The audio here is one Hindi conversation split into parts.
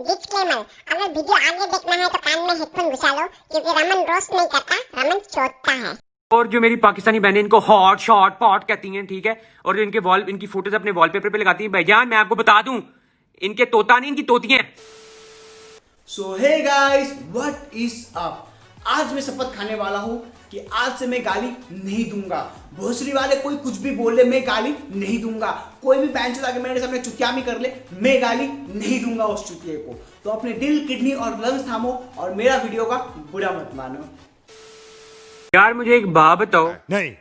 डिस्क्लेमर, अगर वीडियो आगे देखना है तो कान में हेडफोन घुसा लो, क्योंकि रमन रोस्ट नहीं करता, रमन चोदता है। और जो मेरी पाकिस्तानी बहनें इनको हॉट शॉट पॉट कहती हैं, ठीक है, और जो इनकी फोटोज अपने वॉलपेपर पे लगाती हैं, भाईजान मैं आपको बता दूं, इनके तोता नहीं, इनकी तोतियां। So hey guys, what is up. आज मैं शपथ खाने वाला हूं कि आज से मैं गाली नहीं दूंगा। भोसड़ी वाले कोई कुछ भी बोल ले, मैं गाली नहीं दूंगा। कोई भी बैंच लगा के मेरे सामने चुतियामी कर ले, मैं गाली नहीं दूंगा उस चुतिये को। तो अपने दिल, किडनी और लंग्स थामो और मेरा वीडियो का बुरा मत मानो। यार मुझे एक बात बताओ। नहीं।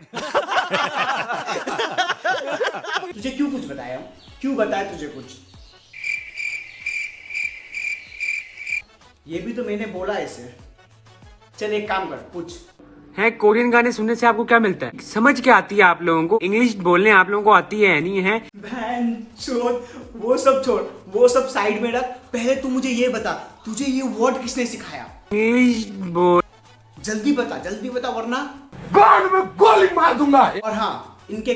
तुझे क्यों कुछ बताया? क्यों बताया तुझे कुछ? ये भी तो मैंने बोला ऐसे। चल एक काम कर, पूछ। है कोरियन गाने सुनने से आपको क्या मिलता है? समझ क्या आती है आप लोगों को? इंग्लिश बोलने आप लोगों को आती है नहीं है? बहन चोद, वो सब छोड़, वो सब साइड में रख। पहले तू मुझे ये बता, तुझे ये वर्ड किसने सिखाया? इंग्लिश बोल। जल्दी बता वरना गान में गोली मार दूंगा। और हाँ, इनके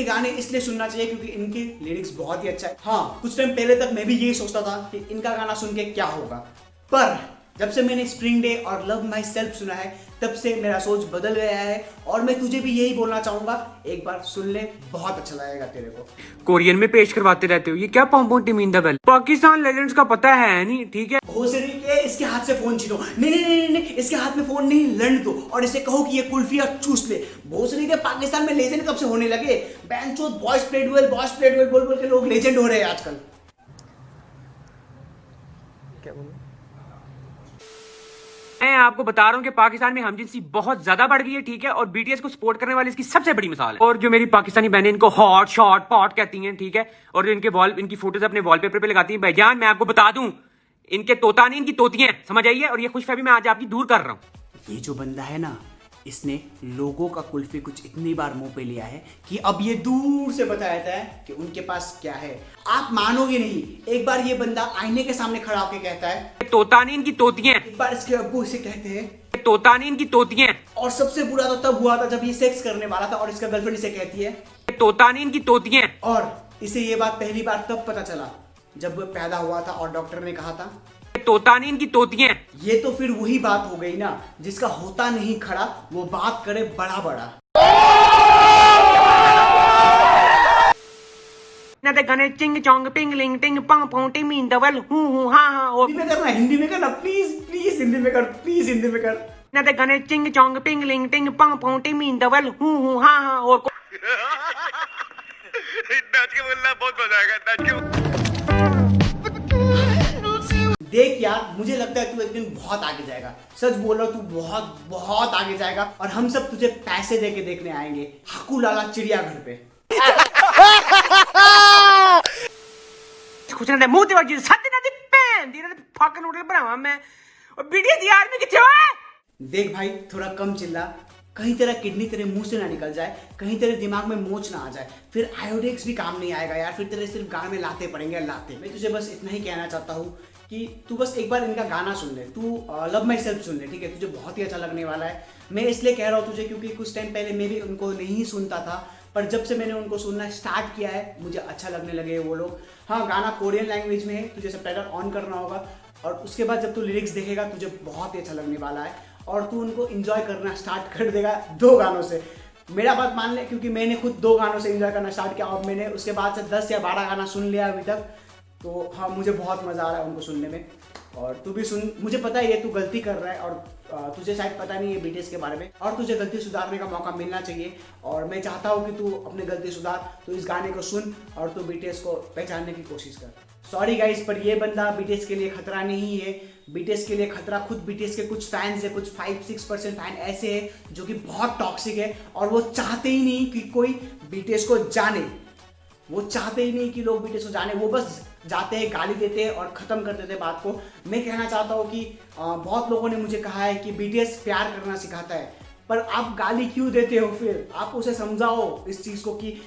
गाने इसलिए सुनना चाहिए क्योंकि इनके लिरिक्स बहुत ही अच्छा है। हाँ, कुछ टाइम पहले तक मैं भी यही सोचता था कि इनका गाना सुन के क्या होगा, पर जब से मैंने स्प्रिंग डे और लव माई सेल्फ सुना है तब से मेरा सोच बदल गया है। और मैं तुझे भी यही बोलना चाहूंगा, एक बार सुन ले, बहुत अच्छा लगेगा तेरे को। कोरियन में पेश करवाते रहते हो, ये क्या पॉम्पों टीम द बेल? पाकिस्तान लेजेंड्स का पता है नहीं, ठीक है? भोसड़ी के इसके हाथ से फोन छीनो। नहीं, इसके हाथ में फोन नहीं, लंड दो और इसे कहो कि ये कुल्फिया चूस ले। भोसड़ी के पाकिस्तान में लेजेंड कब से होने लगे? बैंचोद बॉयज प्लेड वेल बोल बोल के लोग लेजेंड हो रहे हैं आजकल। मैं आपको बता रहा हूँ कि पाकिस्तान में हमजिनसी बहुत ज्यादा बढ़ गई है, ठीक है, और बीटीएस को सपोर्ट करने वाली इसकी सबसे बड़ी मिसाल है। और जो मेरी पाकिस्तानी बहनें इनको हॉट शॉट पॉट कहती हैं, ठीक है, और जो इनकी फोटोज अपने वॉलपेपर पे लगाती हैं, भाईजान मैं आपको बता दूं, इनके तोता नहीं, इनकी तोतियां, समझ आइए। और ये खुशफहमी मैं आज आपकी दूर कर रहा हूँ। ये जो बंदा है ना, इसने लोगों का कुल्फी कुछ इतनी बार मुंह पे लिया है कि अब ये दूर से बता देता है कि उनके पास क्या है। आप मानोगे नहीं, एक बार ये बंदा आईने के सामने खड़ा होकर कहता है तोता नहीं, इनकी तोतियां। एक बार इसके अब्बू इसे कहते हैं तोता नहीं, इनकी तोतियां। और सबसे बुरा तो तब हुआ था जब ये सेक्स करने वाला था और इसका गर्लफ्रेंड इसे कहती है तोता नहीं, इनकी तोतियां। और इसे ये बात पहली बार तब पता चला जब वो पैदा हुआ था और डॉक्टर ने कहा था तोता नहीं, इनकी तोतियां। ये तो फिर वही बात हो गई ना, जिसका होता नहीं खड़ा वो बात करे बड़ा बड़ा। ना ते गने चिंग चोंग पिंग लिंग टिंग पंग पोंग टिंग मीन डबल हूं हूं हां हां। और हिंदी में करना प्लीज हिंदी में कर। ना ते गने चिंग चोंग पिंग लिंग टिंग पंग पोंग टिंग मीन डबल हूं हूं हां हां। और नाच के बोलना बहुत मजा आएगा, नाच के। देख यार, मुझे लगता है तू एक दिन बहुत आगे जाएगा। सच बोल रहा हूं, तू बहुत आगे जाएगा और हम सब तुझे पैसे देके देखने आएंगे हकू लाला चिड़ियाघर पे। कुछ ना मुंह ते वजी सत्ते ना दी पैन दी ना फक नूडल बनावा मैं। और बीडी जी यार में किथे हो? देख भाई, थोड़ा कम चिल्ला, कहीं तेरा किडनी तेरे मुंह से ना निकल जाए, कहीं तेरे दिमाग में मोच ना आ जाए, फिर आयोडेक्स भी काम नहीं आएगा यार, फिर तेरे सिर्फ गाने में लाते पड़ेंगे लाते। मैं तुझे बस इतना ही कहना चाहता हूँ कि तू बस एक बार इनका गाना सुन ले, तू लव माई सेल्फ सुन ले, ठीक है? तुझे बहुत ही अच्छा लगने वाला है। मैं इसलिए कह रहा हूँ तुझे क्योंकि कुछ टाइम पहले मैं भी उनको नहीं सुनता था, पर जब से मैंने उनको सुनना स्टार्ट किया है मुझे अच्छा लगने लगे वो लोग। हाँ, गाना कोरियन लैंग्वेज में है, तुझे सबटाइटल ऑन करना होगा और उसके बाद जब तू लिरिक्स देखेगा तुझे बहुत ही अच्छा लगने वाला है और तू उनको एंजॉय करना स्टार्ट कर देगा 2 गानों से। मेरा बात मान ले, क्योंकि मैंने खुद 2 गानों से एंजॉय करना स्टार्ट किया और मैंने उसके बाद से 10 या 12 गाना सुन लिया अभी तक। तो हाँ, मुझे बहुत मज़ा आ रहा है उनको सुनने में और तू भी सुन। मुझे पता है ये तू गलती कर रहा है और तुझे शायद पता नहीं है बीटीएस के बारे में और तुझे गलती सुधारने का मौका मिलना चाहिए और मैं चाहता हूँ कि तू अपनी गलती सुधार। तो इस गाने को सुन और तू बीटीएस को पहचानने की कोशिश कर। सॉरी गाइस, पर ये बंदा बीटीएस के लिए खतरा नहीं है। बीटीएस के लिए खतरा खुद बीटीएस के कुछ फैंस है, कुछ 5-6% फैन ऐसे हैं जो कि बहुत टॉक्सिक है और वो चाहते ही नहीं कि कोई बीटीएस को जाने। वो चाहते ही नहीं कि लोग बीटीएस को जाने, वो बस जाते हैं, गाली देते हैं और ख़त्म कर देते हैं बात को। मैं कहना चाहता हूँ कि बहुत लोगों ने मुझे कहा है कि बीटीएस प्यार करना सिखाता है, पर आप गाली क्यों देते हो? फिर आप उसे समझाओ इस चीज़ को कि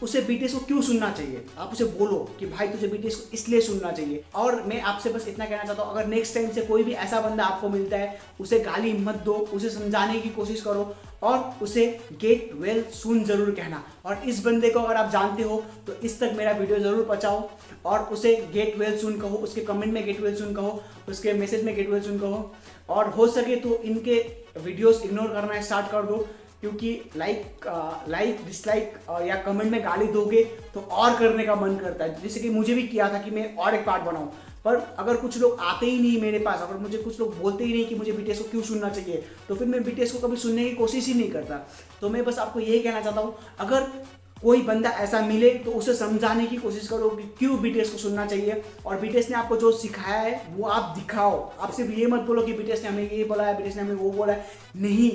उसे बीटीएस को क्यों सुनना चाहिए। आप उसे बोलो कि भाई तुझे बीटीएस को इसलिए सुनना चाहिए। और मैं आपसे बस इतना कहना चाहता हूँ, अगर नेक्स्ट टाइम से कोई भी ऐसा बंदा आपको मिलता है, उसे गाली मत दो, उसे समझाने की कोशिश करो और उसे गेट वेल सून जरूर कहना। और इस बंदे को अगर आप जानते हो तो इस तक मेरा वीडियो जरूर पहुंचाओ और उसे गेट वेल सून कहो, उसके कमेंट में गेट वेल सून कहो, उसके मैसेज में गेट वेल सून कहो। और हो सके तो इनके वीडियोस इग्नोर करना स्टार्ट कर दो, क्योंकि लाइक डिसलाइक या कमेंट में गाली दोगे तो और करने का मन करता है। जैसे कि मुझे भी किया था कि मैं और एक पार्ट बनाऊं, पर अगर कुछ लोग आते ही नहीं मेरे पास, अगर मुझे कुछ लोग बोलते ही नहीं कि मुझे बीटीएस को क्यों सुनना चाहिए, तो फिर मैं बीटीएस को कभी सुनने की कोशिश ही नहीं करता। तो मैं बस आपको यही कहना चाहता हूँ, अगर कोई बंदा ऐसा मिले तो उसे समझाने की कोशिश करो कि क्यों बीटीएस को सुनना चाहिए। और बीटीएस ने आपको जो सिखाया है वो आप दिखाओ। आप सिर्फ ये मत बोलो कि बीटीएस ने हमें ये बोला है, बीटीएस ने हमें वो बोला है। नहीं,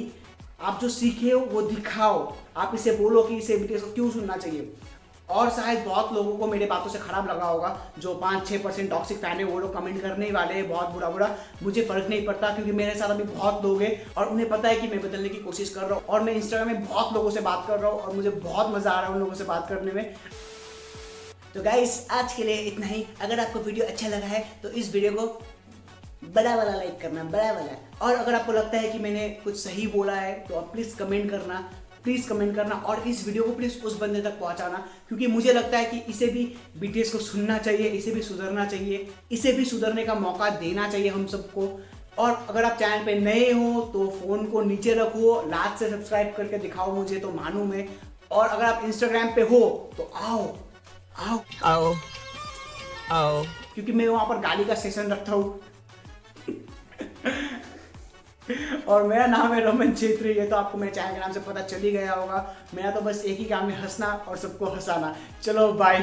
आप जो सीखे हो वो दिखाओ। आप इसे बोलो कि इसे बीटीएस को क्यों सुनना चाहिए। और शायद बहुत लोगों को मेरे बातों से खराब लगा होगा, जो 5-6% टॉक्सिक फैन है वो लोग कमेंट करने ही वाले हैं बहुत बुरा। मुझे फर्क नहीं पड़ता, क्योंकि मेरे साथ अभी बहुत लोग हैं और उन्हें पता है कि मैं बदलने की कोशिश कर रहा हूँ। और मैं इंस्टाग्राम में बहुत लोगों से बात कर रहा हूँ और मुझे बहुत मजा आ रहा है उन लोगों से बात करने में। तो गाइस, आज के लिए इतना ही। अगर आपको वीडियो अच्छा लगा है तो इस वीडियो को बड़ा वाला लाइक करना, बड़ा वाला। और अगर आपको लगता है कि मैंने कुछ सही बोला है तो आप प्लीज़ कमेंट करना और इस वीडियो को प्लीज़ उस बंदे तक पहुंचाना, क्योंकि मुझे लगता है कि इसे भी बीटीएस को सुनना चाहिए, इसे भी सुधरना चाहिए, इसे भी सुधरने का मौका देना चाहिए हम सबको। और अगर आप चैनल पे नए हो तो फ़ोन को नीचे रखो, लास्ट से सब्सक्राइब करके दिखाओ मुझे, तो मानूं मैं। और अगर आप इंस्टाग्राम पे हो तो आओ, क्योंकि मैं वहाँ पर गाली का सेशन रखता हूँ। और मेरा नाम है रमन छेत्री। ये तो आपको मेरे चैनल के नाम से पता चल ही गया होगा। मेरा तो बस एक ही काम है, हंसना और सबको हंसाना। चलो बाय।